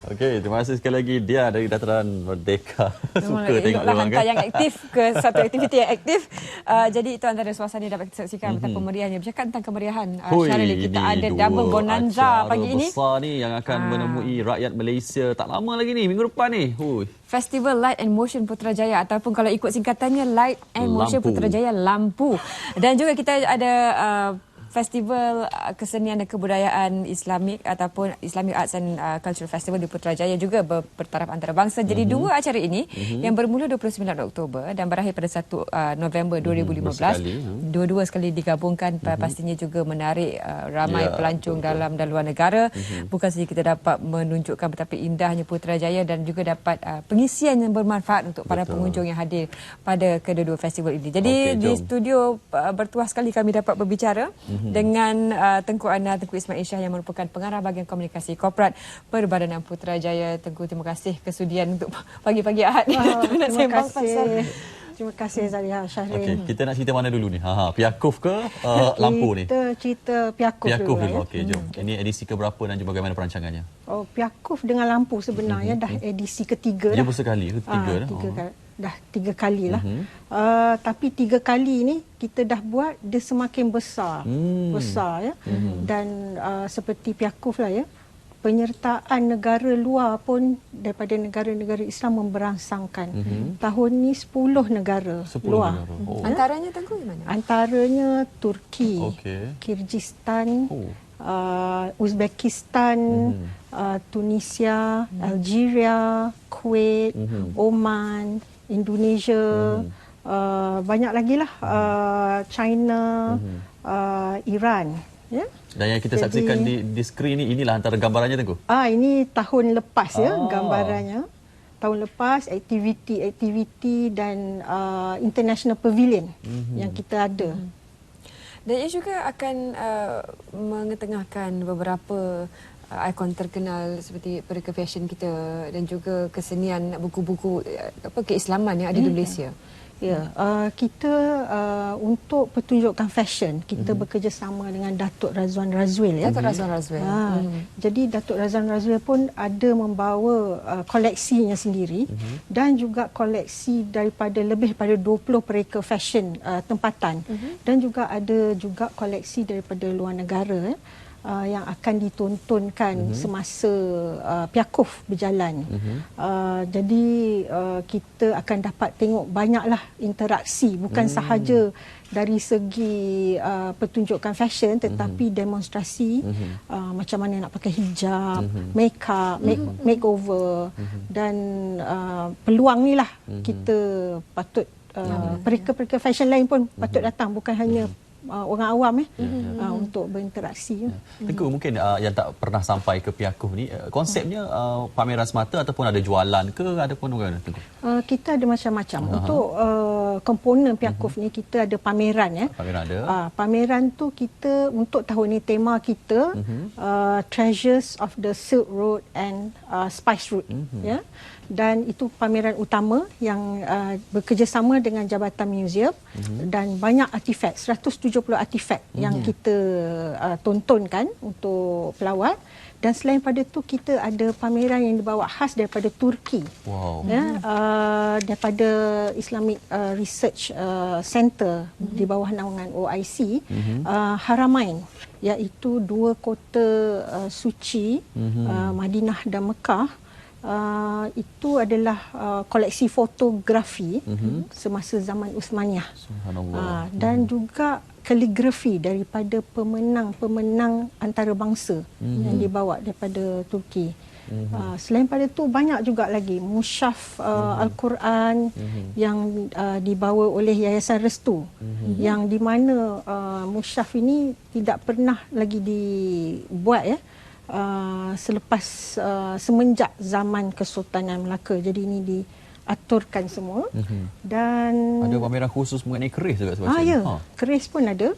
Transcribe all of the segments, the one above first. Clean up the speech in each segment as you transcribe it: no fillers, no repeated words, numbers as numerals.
Okey, terima kasih sekali lagi dia dari Dataran Merdeka. Suka tengok dia orang hantar kan. yang aktif ke satu aktiviti yang aktif. Jadi itu antara suasana yang dapat kita saksikan betapa meriahnya. Bercakap tentang kemeriahan, Syaril, kita ada double bonanza pagi ini. Besar ni yang akan menemui rakyat Malaysia tak lama lagi ni, minggu depan ni. Festival Light and Motion Putrajaya, ataupun kalau ikut singkatannya Light and Motion Putrajaya Lampu. Dan juga kita ada Festival Kesenian dan Kebudayaan Islamik ataupun Islamic Arts and Cultural Festival di Putrajaya juga bertaraf antarabangsa. Jadi dua acara ini yang bermula 29 Oktober dan berakhir pada 1 November 2015. Dua-dua sekali digabungkan, pastinya juga menarik ramai pelancong dalam dan luar negara. Bukan saja kita dapat menunjukkan betapa indahnya Putrajaya dan juga dapat pengisian yang bermanfaat untuk para pengunjung yang hadir pada kedua-dua festival ini. Jadi di studio bertuah sekali kami dapat berbicara dengan Tengku Ana, Tengku Ismail Shah yang merupakan pengarah bahagian komunikasi korporat Perbadanan Putrajaya. Tengku, terima kasih kesudian untuk pagi-pagi Ahad nak sembang pasal. Terima kasih Zaliha, Syahrin. Okey, kita nak cerita mana dulu ni? Piakuf ke Lampu ni? Kita cerita Piakuf dulu. Okey, jom. Ini edisi keberapa dan juga bagaimana perancangannya? Piakuf dengan Lampu sebenarnya dah edisi ketiga dah. Dia bersekali ke ketiga dah? Dah 3 kali lah. Tapi 3 kali ni kita dah buat dia semakin besar. Besar ya. Dan seperti Piakuf lah ya. Penyertaan negara luar pun daripada negara-negara Islam memberangsangkan. Tahun ni 10 negara luar. Antaranya Tengku mana? Antaranya Turki, Kyrgyzstan, Uzbekistan, Tunisia, Algeria, Kuwait, Oman, Indonesia, banyak lagi lah, China, Iran. Ya? Dan yang kita saksikan di skrin ni, inilah antara gambarannya Tengku? Ini tahun lepas ya, gambarannya. Tahun lepas, aktiviti dan International Pavilion yang kita ada. Dan ia juga akan mengetengahkan beberapa ikon terkenal seperti perika fashion kita dan juga kesenian buku-buku keislaman yang ada di Malaysia. Ya, kita untuk pertunjukan fashion kita bekerjasama dengan Datuk Razwan Razwil ya. Datuk Razwan Razwil. Jadi Datuk Razwan Razwil pun ada membawa koleksinya sendiri dan juga koleksi daripada lebih pada 20 pereka fashion tempatan dan juga ada juga koleksi daripada luar negara yang akan ditontonkan semasa Piakuf berjalan. Jadi kita akan dapat tengok banyaklah interaksi, bukan sahaja dari segi pertunjukan fashion tetapi demonstrasi macam mana nak pakai hijab, make up, makeover dan peluang ni lah kita patut pereka-pereka fashion lain pun patut datang, bukan hanya orang awam untuk berinteraksi. Tengku, mungkin yang tak pernah sampai ke Piakuf ni, konsepnya pameran semata ataupun ada jualan ke ataupun bagaimana Tengku? Kita ada macam-macam. Untuk komponen Piakuf ni kita ada pameran ya. Pameran ada. Pameran tu kita untuk tahun ni tema kita Treasures of the Silk Road and Spice Route ya. Dan itu pameran utama yang bekerjasama dengan Jabatan Museum dan banyak artifak, 170 artifak yang kita tontonkan untuk pelawat. Dan selain pada itu kita ada pameran yang dibawa khas daripada Turki. Ya, daripada Islamic Research Center di bawah naungan OIC, Haramain, iaitu dua kota suci Madinah dan Mekah. Itu adalah koleksi fotografi semasa zaman Uthmaniyah dan juga kaligrafi daripada pemenang-pemenang antarabangsa yang dibawa daripada Turki. Selain pada itu banyak juga lagi musyaf Al-Quran yang dibawa oleh Yayasan Restu, yang di mana musyaf ini tidak pernah lagi dibuat ya. Selepas semenjak zaman Kesultanan Melaka. Jadi ini diaturkan semua. Dan ada pameran khusus mengenai keris juga sebab ya, keris pun ada.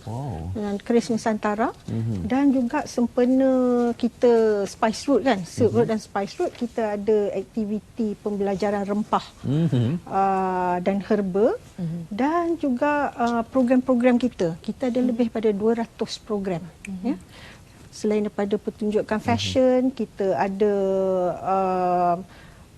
Dan keris Nusantara dan juga sempena kita Spice Route kan, Silk Road dan Spice Route, kita ada aktiviti pembelajaran rempah dan herba dan juga program-program kita. Kita ada lebih pada 200 program ya. selain daripada pertunjukan fashion, kita ada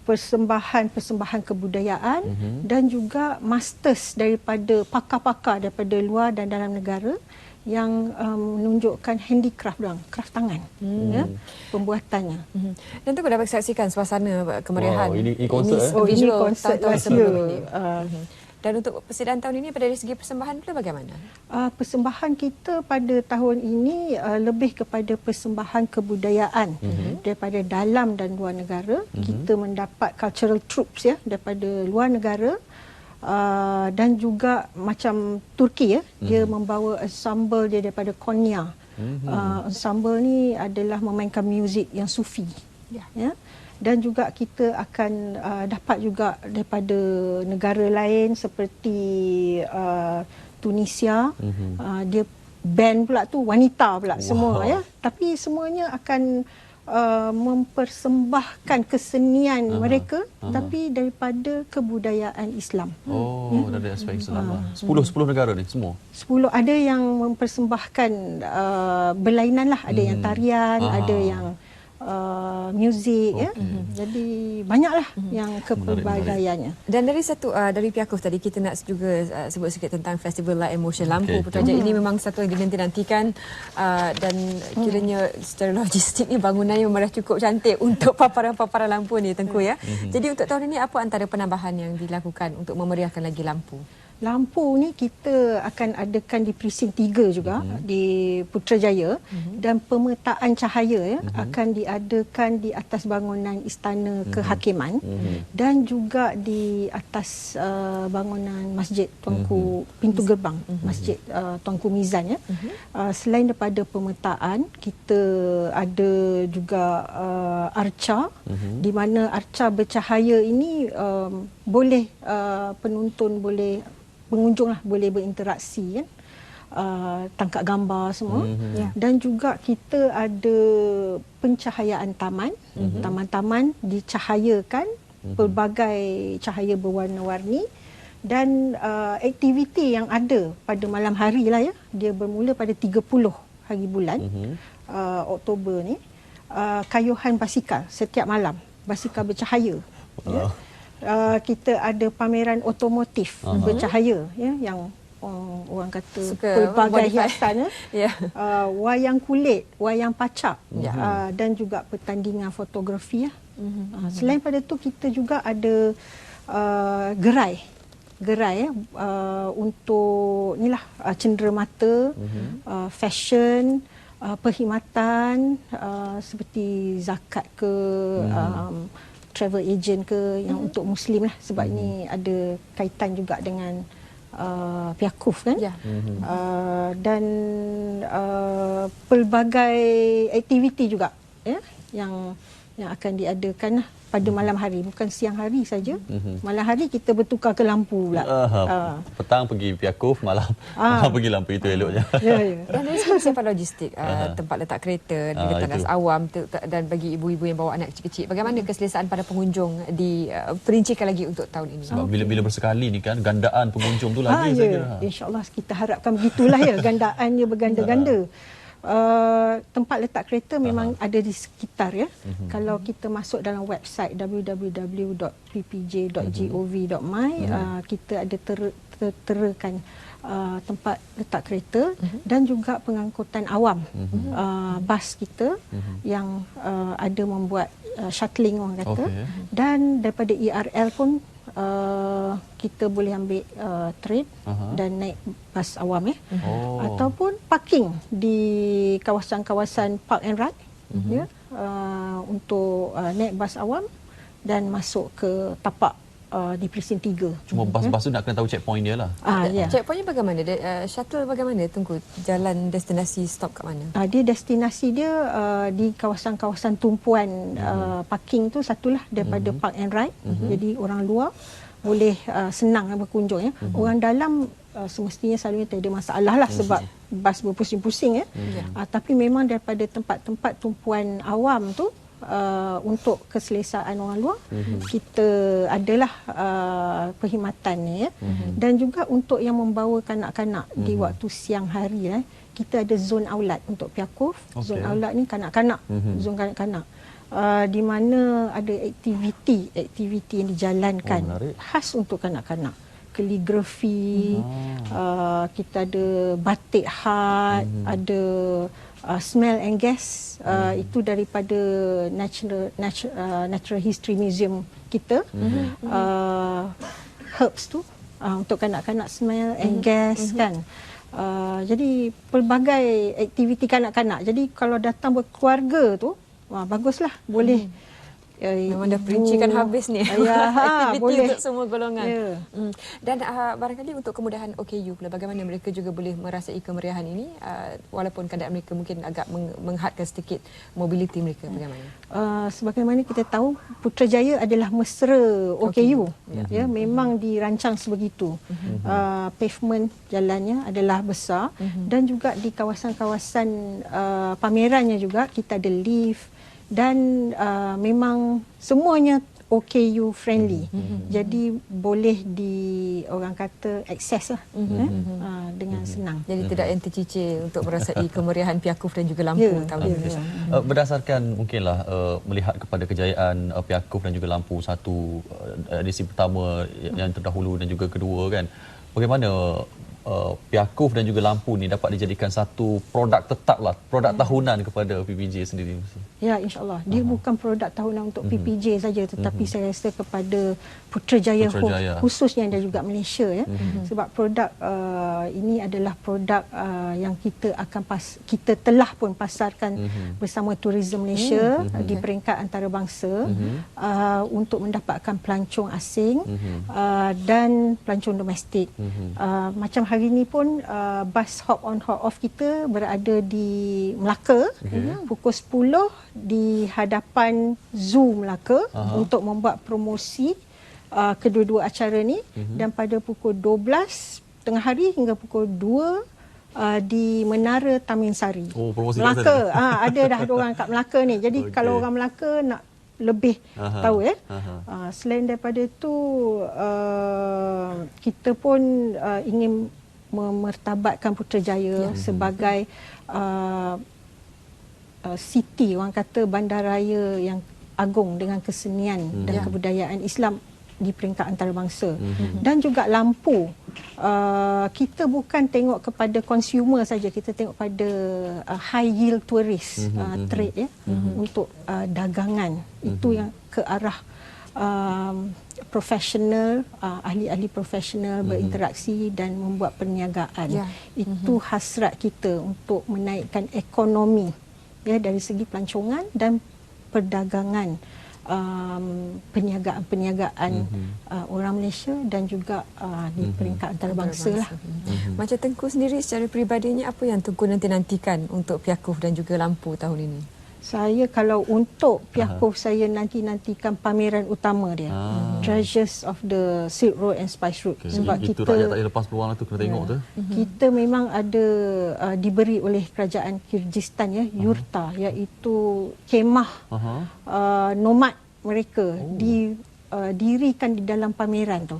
persembahan kebudayaan dan juga masters daripada pakar-pakar daripada luar dan dalam negara yang menunjukkan handicraft orang, kraft tangan, ya, pembuatannya. Dan tu dapat saksikan suasana kemeriahan. Wow, ini konsert, ini konsert last year. Dan untuk persediaan tahun ini dari segi persembahan pula bagaimana? Persembahan kita pada tahun ini lebih kepada persembahan kebudayaan daripada dalam dan luar negara. Kita mendapat cultural troops ya daripada luar negara. Dan juga macam Turki ya, dia membawa ensemble dia daripada Konya. Ensemble ni adalah memainkan muzik yang sufi. Ya. Dan juga kita akan dapat juga daripada negara lain seperti Tunisia. Dia band pula tu wanita pula semua ya. Tapi semuanya akan mempersembahkan kesenian mereka tapi daripada kebudayaan Islam. Dari aspek Islam. 10 negara ni semua. 10 ada yang mempersembahkan berlainan lah, ada yang tarian, ada yang muzik ya. Jadi banyaklah yang kepelbagaiannya. Dan dari Piakuv tadi kita nak juga sebut sikit tentang Festival Light and Motion Lampu Putrajaya. Ini memang satu yang dinanti-nantikan dan kiranya secara logistik ni bangunannya memang dah cukup cantik untuk paparan-paparan lampu ni Tengku ya. Jadi untuk tahun ini apa antara penambahan yang dilakukan untuk memeriahkan lagi lampu? Lampu ni kita akan adakan di Presin 3 juga di Putrajaya dan pemetaan cahaya ya akan diadakan di atas bangunan Istana Kehakiman dan juga di atas bangunan Masjid Tuanku Pintu Gerbang Masjid Tuanku Mizan ya. Selain daripada pemetaan, kita ada juga arca di mana arca bercahaya ini boleh pengunjung lah boleh berinteraksi kan, tangkap gambar semua dan juga kita ada pencahayaan taman. Taman-taman dicahayakan pelbagai cahaya berwarna-warni dan aktiviti yang ada pada malam hari lah ya, dia bermula pada 30 hari bulan Oktober ni, kayuhan basikal setiap malam, basikal bercahaya. Ya. Kita ada pameran otomotif bercahaya ya, yang orang kata pelbagai hiasan ya. Wayang kulit, wayang pacak dan juga pertandingan fotografi ya. Selain pada tu kita juga ada gerai ya, untuk inilah cenderamata, fashion, perkhidmatan seperti zakat ke, travel agent ke, yang untuk Muslim lah, sebab ini ada kaitan juga dengan Piakuv kan. Dan pelbagai aktiviti juga ya yang akan diadakan lah pada malam hari, bukan siang hari saja. Malam hari kita bertukar ke lampu pula. Petang pergi Piakuv, malam pergi lampu, itu eloknya. Dan dari segi persiapan logistik, tempat letak kereta, tandas awam dan bagi ibu-ibu yang bawa anak kecil-kecil, bagaimana keselesaan pada pengunjung diperincikan lagi untuk tahun ini? Sebab bila bersekali ni kan, gandaan pengunjung tu lagi saya kira. InsyaAllah kita harapkan begitulah ya, gandaannya berganda-ganda. Tempat letak kereta memang ada di sekitar ya. Kalau kita masuk dalam website www.ppj.gov.my, kita ada terakan tempat letak kereta dan juga pengangkutan awam. Bas kita yang ada membuat shuttling orang kata. Dan daripada ERL pun kita boleh ambil train dan naik bas awam ya. Ataupun parking di kawasan-kawasan park and ride ya, untuk naik bas awam dan masuk ke tapak di Presin 3. Cuma bas-bas tu nak kena tahu checkpoint dia lah. Checkpointnya bagaimana? Shuttle bagaimana Tengku? Jalan destinasi stop kat mana? Dia destinasi dia di kawasan-kawasan tumpuan parking tu satulah daripada park and ride. Jadi orang luar boleh senang berkunjung ya. Orang dalam semestinya selalunya tak ada masalah lah sebab bas berpusing-pusing ya. Tapi memang daripada tempat-tempat tumpuan awam tu, untuk keselesaan orang luar, kita adalah perkhidmatan ni ya. Dan juga untuk yang membawa kanak-kanak di waktu siang hari kita ada zon aulad untuk Piakuf. Zon aulad ni kanak-kanak, zon kanak-kanak. Di mana ada aktiviti yang dijalankan khas untuk kanak-kanak. Kaligrafi, kita ada batik khat, ada smell and gas, itu daripada Natural History Museum kita. Herbs tu untuk kanak-kanak, smell and gas kan. Jadi pelbagai aktiviti kanak-kanak. Jadi kalau datang berkeluarga tu, baguslah, boleh. Memang dah perincikan habis ni. Aktiviti boleh untuk semua golongan. Dan barangkali untuk kemudahan OKU pula, bagaimana mereka juga boleh merasai kemeriahan ini walaupun keadaan mereka mungkin agak menghadkan sedikit mobiliti mereka, bagaimana? Sebagaimana kita tahu, Putrajaya adalah mesra OKU. Ya, memang dirancang sebegitu. Pavement jalannya adalah besar dan juga di kawasan-kawasan pamerannya juga kita ada lift. Dan memang semuanya OKU friendly. Jadi boleh orang kata akses lah dengan senang. Jadi tidak yang tercicir untuk merasai kemeriahan Piakuf dan juga Lampu tahun ini. Berdasarkan mungkinlah melihat kepada kejayaan Piakuf dan juga Lampu, satu edisi pertama yang terdahulu dan juga kedua kan, bagaimana Piakuf dan juga Lampu ni dapat dijadikan satu produk tetap lah, produk tahunan kepada PPJ sendiri? Ya, insyaAllah. Dia bukan produk tahunan untuk PPJ saja, tetapi saya rasa kepada Putrajaya khususnya dan juga Malaysia. Ya. Sebab produk ini adalah produk yang kita telah pun pasarkan bersama Tourism Malaysia di peringkat antarabangsa untuk mendapatkan pelancong asing dan pelancong domestik. Macam hari ini pun bas hop on hop off kita berada di Melaka pukul 10 di hadapan Zoo Melaka untuk membuat promosi kedua-dua acara ni, dan pada pukul 12 tengah hari hingga pukul 2 di Menara Tamin Sari. Melaka. Ada dah orang kat Melaka ni. Jadi kalau orang Melaka nak lebih tahu selain daripada itu, kita pun ingin memertabatkan Putrajaya sebagai city, orang kata bandaraya yang agung dengan kesenian dan kebudayaan Islam di peringkat antarabangsa. Dan juga Lampu, kita bukan tengok kepada consumer saja, kita tengok pada high yield tourist trade untuk dagangan. Itu yang ke arah profesional, ahli-ahli profesional berinteraksi dan membuat perniagaan. Itu hasrat kita untuk menaikkan ekonomi dari segi pelancongan dan perdagangan, perniagaan orang Malaysia dan juga di peringkat antarabangsa lah. Macam Tengku sendiri secara peribadinya, apa yang Tengku nanti-nantikan untuk Piakuf dan juga Lampu tahun ini? Saya kalau untuk Piakuf, saya nanti-nantikan pameran utama dia, Treasures of the Silk Road and Spice Route. Sebab kita rakyat tak boleh lepas peluang tu, kena tengok tu. Kita memang ada diberi oleh kerajaan Kyrgyzstan yurta, iaitu kemah nomad mereka didirikan di dalam pameran tu.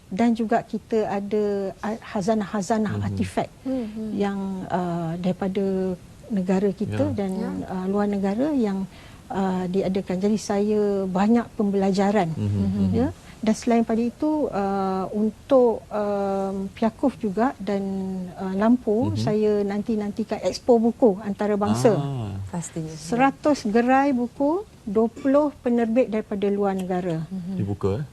Dan juga kita ada hazanah-hazanah artifak yang daripada negara kita dan luar negara yang diadakan. Jadi saya banyak pembelajaran. Dan selain pada itu, untuk Piakuf juga dan Lampu, saya nantikan expo buku antarabangsa. Pastinya. 100 gerai buku, 20 penerbit daripada luar negara. Dibuka.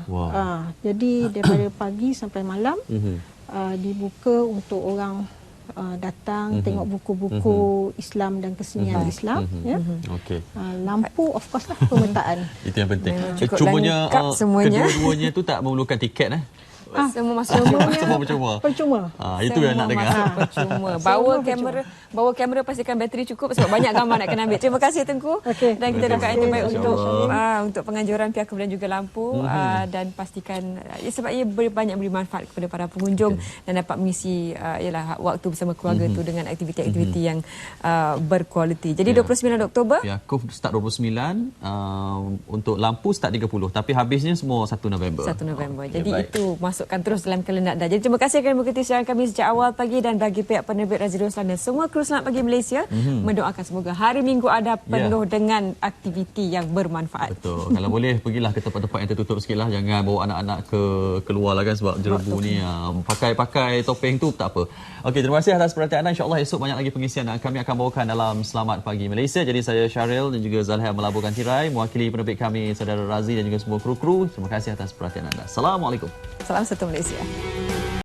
Wow. Jadi daripada pagi sampai malam dibuka untuk orang datang tengok buku-buku Islam dan kesenian Islam. Lampu of course lah pemetaan. Itu yang penting. Cumanya kedua-duanya tu tak memerlukan tiket semua masuk percuma. Itu yang nak dengar. Percuma. Bawa kamera pastikan bateri cukup sebab banyak gambar nak kena ambil. Terima kasih Tengku. Dan kita doakan yang terbaik untuk penganjuran Piakuf dan juga Lampu, dan pastikan sebab ia banyak beri manfaat kepada para pengunjung dan dapat mengisi waktu bersama keluarga tu dengan aktiviti-aktiviti yang berkualiti. Jadi 29 Oktober Piakuf start 29, untuk Lampu start 30, tapi habisnya semua 1 November. Jadi itu masa masukkan terus dalam kalender anda. Jadi terima kasih kerana mengikuti siaran kami sejak awal pagi, dan bagi pihak penerbit Raja Darussalam dan semua kru Selamat Pagi Malaysia, mendoakan semoga hari Minggu anda penuh dengan aktiviti yang bermanfaat. Betul. Kalau boleh pergilah ke tempat-tempat yang tertutup sikitlah, jangan bawa anak-anak keluar lah kan, sebab jerebu ni pakai topeng tu tak apa. Okey, terima kasih atas perhatian anda. InsyaAllah esok banyak lagi pengisian yang kami akan bawakan dalam Selamat Pagi Malaysia. Jadi saya Syaril dan juga Zalha melaburkan tirai, mewakili penerbit kami Saudara Razi dan juga semua kru-kru. Terima kasih atas perhatian anda. Assalamualaikum. Salam satu Malaysia.